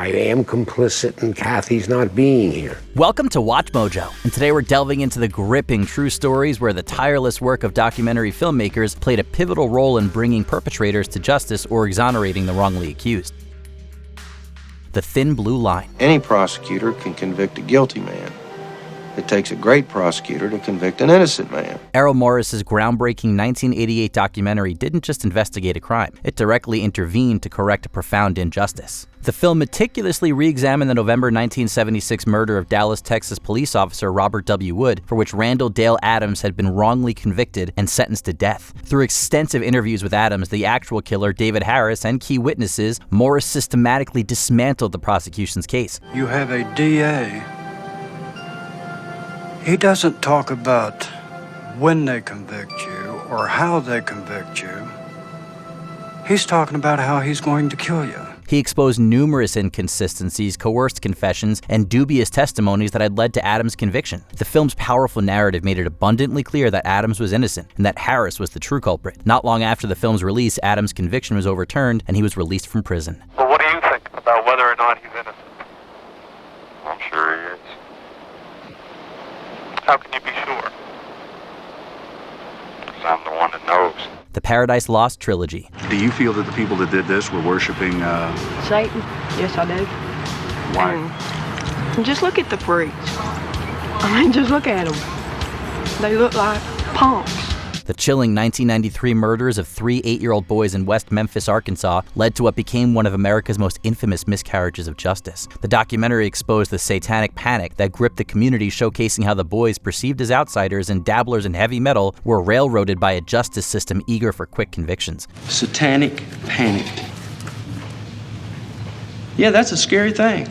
I am complicit in Kathy's not being here. Welcome to Watch Mojo, and today we're delving into the gripping true stories where the tireless work of documentary filmmakers played a pivotal role in bringing perpetrators to justice or exonerating the wrongly accused. The Thin Blue Line. Any prosecutor can convict a guilty man. It takes a great prosecutor to convict an innocent man. Errol Morris's groundbreaking 1988 documentary didn't just investigate a crime, it directly intervened to correct a profound injustice. The film meticulously re-examined the November 1976 murder of Dallas, Texas police officer Robert W. Wood, for which Randall Dale Adams had been wrongly convicted and sentenced to death. Through extensive interviews with Adams, the actual killer, David Harris, and key witnesses, Morris systematically dismantled the prosecution's case. You have a DA. He doesn't talk about when they convict you or how they convict you. He's talking about how he's going to kill you. He exposed numerous inconsistencies, coerced confessions, and dubious testimonies that had led to Adams' conviction. The film's powerful narrative made it abundantly clear that Adams was innocent and that Harris was the true culprit. Not long after the film's release, Adams' conviction was overturned and he was released from prison. Well, what do you think about whether or not he's innocent? I'm sure he is. How can you be sure? Because I'm the one that knows. The Paradise Lost trilogy. Do you feel that the people that did this were worshiping Satan? Yes, I do. Why? And just look at the freaks. I mean, just look at them. They look like punks. The chilling 1993 murders of 3 8-year-old boys in West Memphis, Arkansas, led to what became one of America's most infamous miscarriages of justice. The documentary exposed the satanic panic that gripped the community, showcasing how the boys, perceived as outsiders and dabblers in heavy metal, were railroaded by a justice system eager for quick convictions. Satanic panic. Yeah, that's a scary thing.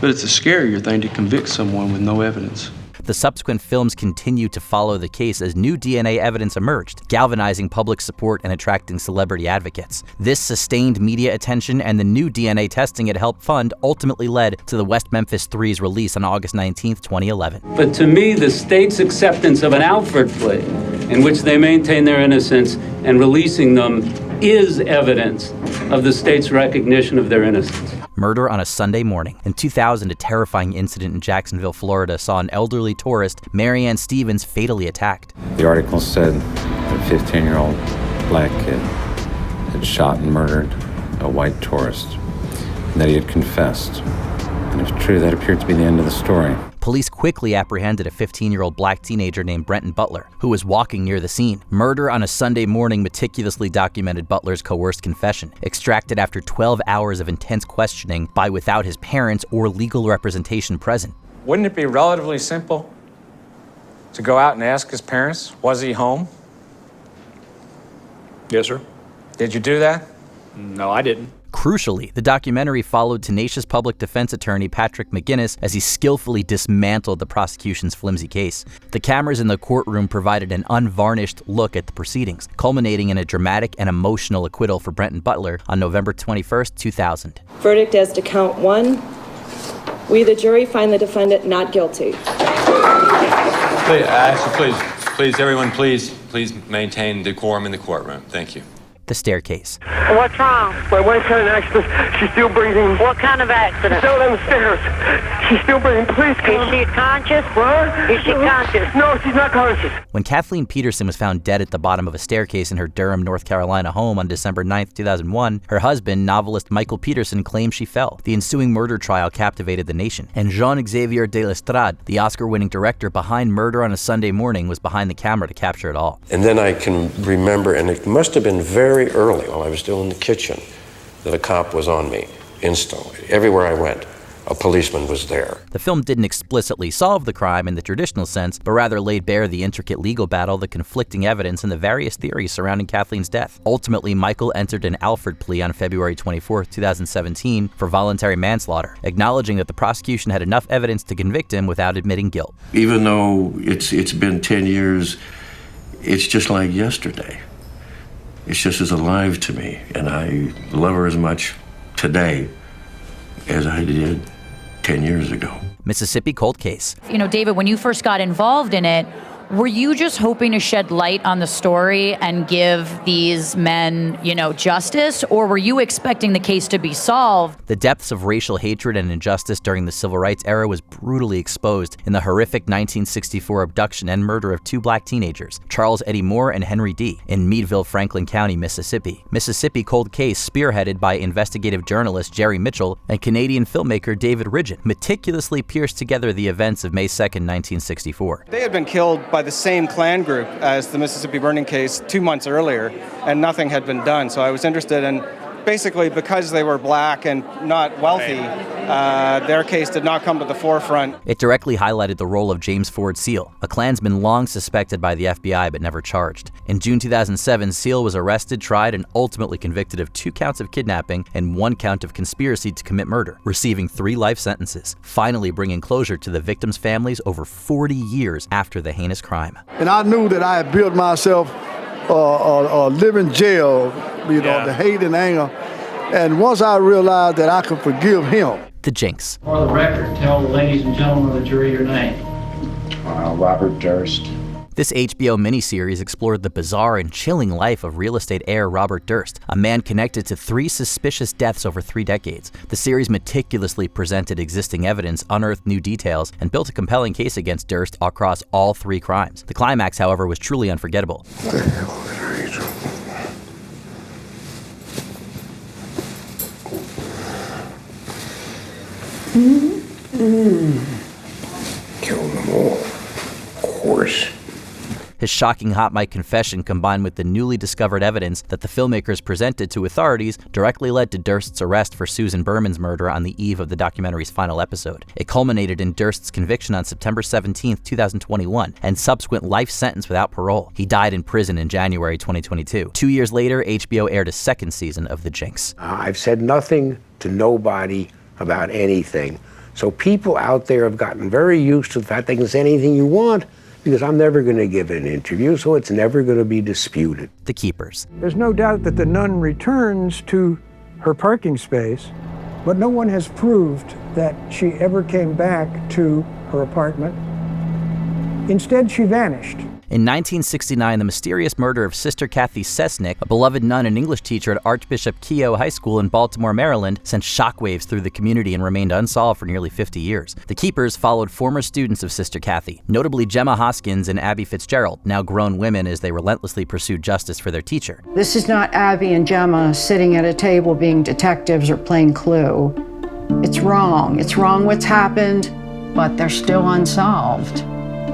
But it's a scarier thing to convict someone with no evidence. The subsequent films continued to follow the case as new DNA evidence emerged, galvanizing public support and attracting celebrity advocates. This sustained media attention and the new DNA testing it helped fund ultimately led to the West Memphis Three's release on August 19, 2011. But to me, the state's acceptance of an Alford plea, in which they maintain their innocence, and releasing them is evidence of the state's recognition of their innocence. Murder on a Sunday morning. In 2000, a terrifying incident in Jacksonville, Florida saw an elderly tourist, Marianne Stevens, fatally attacked. The article said a 15-year-old black kid had shot and murdered a white tourist, and that he had confessed. And if true, that appeared to be the end of the story. Police quickly apprehended a 15-year-old black teenager named Brenton Butler, who was walking near the scene. Murder on a Sunday morning meticulously documented Butler's coerced confession, extracted after 12 hours of intense questioning by without his parents or legal representation present. Wouldn't it be relatively simple to go out and ask his parents, was he home? Yes, sir. Did you do that? No, I didn't. Crucially, the documentary followed tenacious public defense attorney Patrick McGinnis as he skillfully dismantled the prosecution's flimsy case. The cameras in the courtroom provided an unvarnished look at the proceedings, culminating in a dramatic and emotional acquittal for Brenton Butler on November 21, 2000. Verdict as to count 1. We, the jury, find the defendant not guilty. Please, everyone, please maintain decorum in the courtroom. Thank you. The staircase. What's wrong? My wife had an accident. She's still breathing. What kind of accident? She's down on the stairs. She's still breathing. Please come. Is she conscious? What? Is she conscious? No, she's not conscious. When Kathleen Peterson was found dead at the bottom of a staircase in her Durham, North Carolina home on December 9, 2001, her husband, novelist Michael Peterson, claimed she fell. The ensuing murder trial captivated the nation, and Jean-Xavier de Lestrade, the Oscar-winning director behind Murder on a Sunday Morning, was behind the camera to capture it all. And then I can remember, and it must have been very early while I was still in the kitchen, that a cop was on me instantly. Everywhere I went, a policeman was there. The film didn't explicitly solve the crime in the traditional sense, but rather laid bare the intricate legal battle, the conflicting evidence, and the various theories surrounding Kathleen's death. Ultimately, Michael entered an Alford plea on February 24, 2017 for voluntary manslaughter, acknowledging that the prosecution had enough evidence to convict him without admitting guilt. Even though it's been 10 years, it's just like yesterday. It's just as alive to me, and I love her as much today as I did 10 years ago. Mississippi cold case. You know, David, when you first got involved in it, Were you just hoping to shed light on the story and give these men, justice, or were you expecting the case to be solved? The depths of racial hatred and injustice during the Civil Rights era was brutally exposed in the horrific 1964 abduction and murder of 2 black teenagers, Charles Eddie Moore and Henry D., in Meadville, Franklin County, Mississippi. Mississippi cold case spearheaded by investigative journalist Jerry Mitchell and Canadian filmmaker David Ridgen meticulously pierced together the events of May 2nd, 1964. They had been killed by the same Klan group as the Mississippi burning case 2 months earlier, and nothing had been done. So I was interested in, basically, because they were black and not wealthy, their case did not come to the forefront. It directly highlighted the role of James Ford Seal, a Klansman long suspected by the FBI but never charged. In June 2007, Seal was arrested, tried, and ultimately convicted of 2 counts of kidnapping and 1 count of conspiracy to commit murder, receiving 3 life sentences, finally bringing closure to the victims' families over 40 years after the heinous crime. And I knew that I had built myself a living jail, the hate and anger. And once I realized that I could forgive him. The Jinx. For the record, tell the ladies and gentlemen of the jury your name. Robert Durst. This HBO miniseries explored the bizarre and chilling life of real estate heir Robert Durst, a man connected to 3 suspicious deaths over 3 decades. The series meticulously presented existing evidence, unearthed new details, and built a compelling case against Durst across all 3 crimes. The climax, however, was truly unforgettable. What the hell did I do? Kill them all, of course. His shocking hot mic confession, combined with the newly discovered evidence that the filmmakers presented to authorities, directly led to Durst's arrest for Susan Berman's murder on the eve of the documentary's final episode. It culminated in Durst's conviction on September 17, 2021, and subsequent life sentence without parole. He died in prison in January 2022. 2 years later, HBO aired a 2nd season of The Jinx. I've said nothing to nobody about anything. So people out there have gotten very used to the fact they can say anything you want, because I'm never going to give an interview, so it's never going to be disputed. The Keepers. There's no doubt that the nun returns to her parking space, but no one has proved that she ever came back to her apartment. Instead, she vanished. In 1969, the mysterious murder of Sister Kathy Sesnick, a beloved nun and English teacher at Archbishop Keough High School in Baltimore, Maryland, sent shockwaves through the community and remained unsolved for nearly 50 years. The Keepers followed former students of Sister Kathy, notably Gemma Hoskins and Abby Fitzgerald, now grown women, as they relentlessly pursued justice for their teacher. This is not Abby and Gemma sitting at a table being detectives or playing Clue. It's wrong. It's wrong what's happened, but they're still unsolved.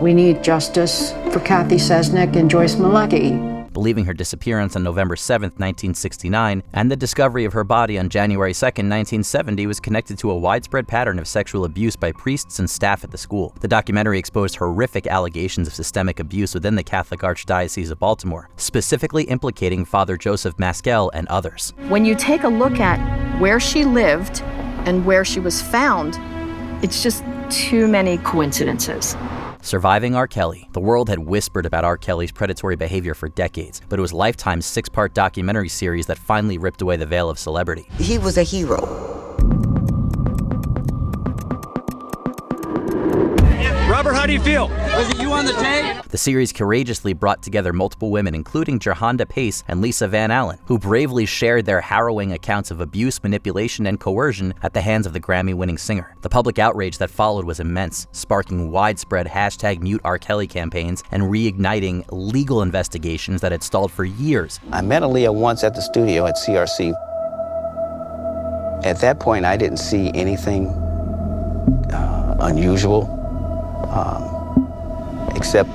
We need justice for Kathy Sesnick and Joyce Malecki. Believing her disappearance on November 7, 1969, and the discovery of her body on January 2, 1970 was connected to a widespread pattern of sexual abuse by priests and staff at the school. The documentary exposed horrific allegations of systemic abuse within the Catholic Archdiocese of Baltimore, specifically implicating Father Joseph Maskell and others. When you take a look at where she lived and where she was found, it's just too many coincidences. Surviving R. Kelly. The world had whispered about R. Kelly's predatory behavior for decades, but it was Lifetime's 6-part documentary series that finally ripped away the veil of celebrity. He was a hero. Robert, how do you feel? Was it you on the tape? The series courageously brought together multiple women, including Jerhonda Pace and Lisa Van Allen, who bravely shared their harrowing accounts of abuse, manipulation, and coercion at the hands of the Grammy-winning singer. The public outrage that followed was immense, sparking widespread #MuteRKelly campaigns and reigniting legal investigations that had stalled for years. I met Aaliyah once at the studio at CRC. At that point, I didn't see anything unusual, except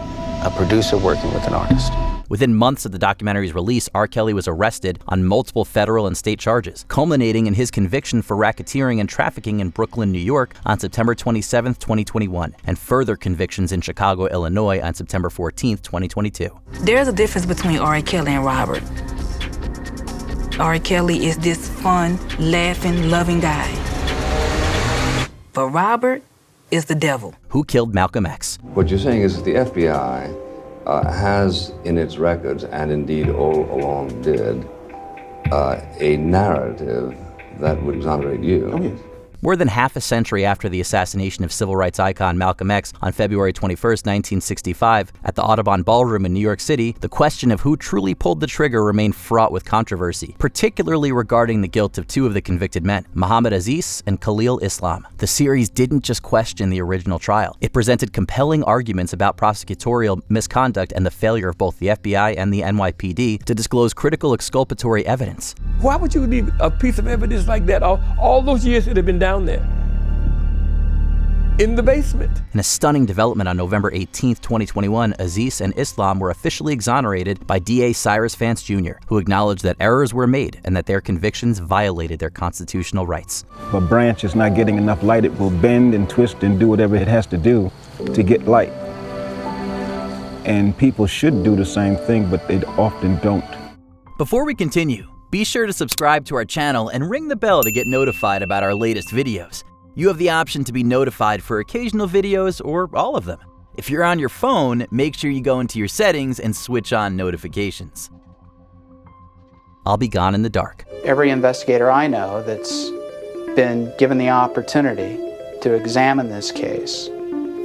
a producer working with an artist. Within months of the documentary's release, R. Kelly was arrested on multiple federal and state charges, culminating in his conviction for racketeering and trafficking in Brooklyn, New York on September 27, 2021, and further convictions in Chicago, Illinois on September 14, 2022. There's a difference between R. Kelly and Robert. R. Kelly is this fun, laughing, loving guy. But Robert is the devil. Who killed Malcolm X? What you're saying is that the FBI has in its records, and indeed all along did, a narrative that would exonerate you. Oh, yes. More than half a century after the assassination of civil rights icon Malcolm X on February 21, 1965, at the Audubon Ballroom in New York City, the question of who truly pulled the trigger remained fraught with controversy, particularly regarding the guilt of two of the convicted men, Muhammad Aziz and Khalil Islam. The series didn't just question the original trial. It presented compelling arguments about prosecutorial misconduct and the failure of both the FBI and the NYPD to disclose critical exculpatory evidence. Why would you leave a piece of evidence like that all those years it had been down there in the basement? In a stunning development on November 18, 2021, Aziz and Islam were officially exonerated by DA Cyrus Vance Jr., who acknowledged that errors were made and that their convictions violated their constitutional rights. If a branch is not getting enough light, it will bend and twist and do whatever it has to do to get light. And people should do the same thing, but they often don't. Before we continue, be sure to subscribe to our channel and ring the bell to get notified about our latest videos. You have the option to be notified for occasional videos or all of them. If you're on your phone, make sure you go into your settings and switch on notifications. I'll be gone in the dark. Every investigator I know that's been given the opportunity to examine this case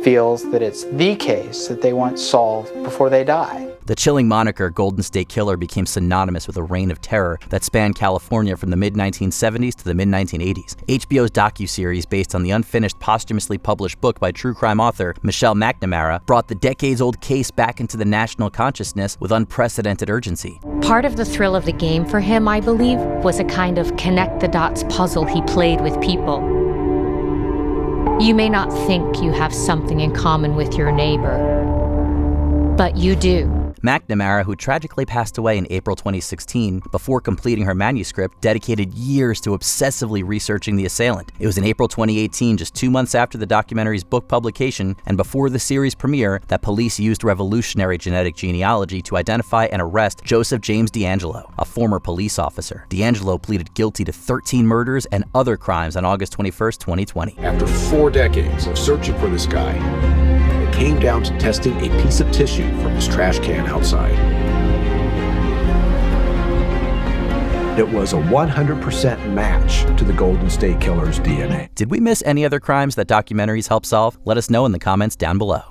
feels that it's the case that they want solved before they die. The chilling moniker Golden State Killer became synonymous with a reign of terror that spanned California from the mid-1970s to the mid-1980s. HBO's docuseries, based on the unfinished posthumously published book by true crime author Michelle McNamara, brought the decades-old case back into the national consciousness with unprecedented urgency. Part of the thrill of the game for him, I believe, was a kind of connect-the-dots puzzle he played with people. You may not think you have something in common with your neighbor, but you do. McNamara, who tragically passed away in April 2016, before completing her manuscript, dedicated years to obsessively researching the assailant. It was in April 2018, just 2 months after the documentary's book publication and before the series premiere, that police used revolutionary genetic genealogy to identify and arrest Joseph James DeAngelo, a former police officer. DeAngelo pleaded guilty to 13 murders and other crimes on August 21, 2020. After 4 decades of searching for this guy, came down to testing a piece of tissue from his trash can outside. It was a 100% match to the Golden State Killer's DNA. Did we miss any other crimes that documentaries help solve? Let us know in the comments down below.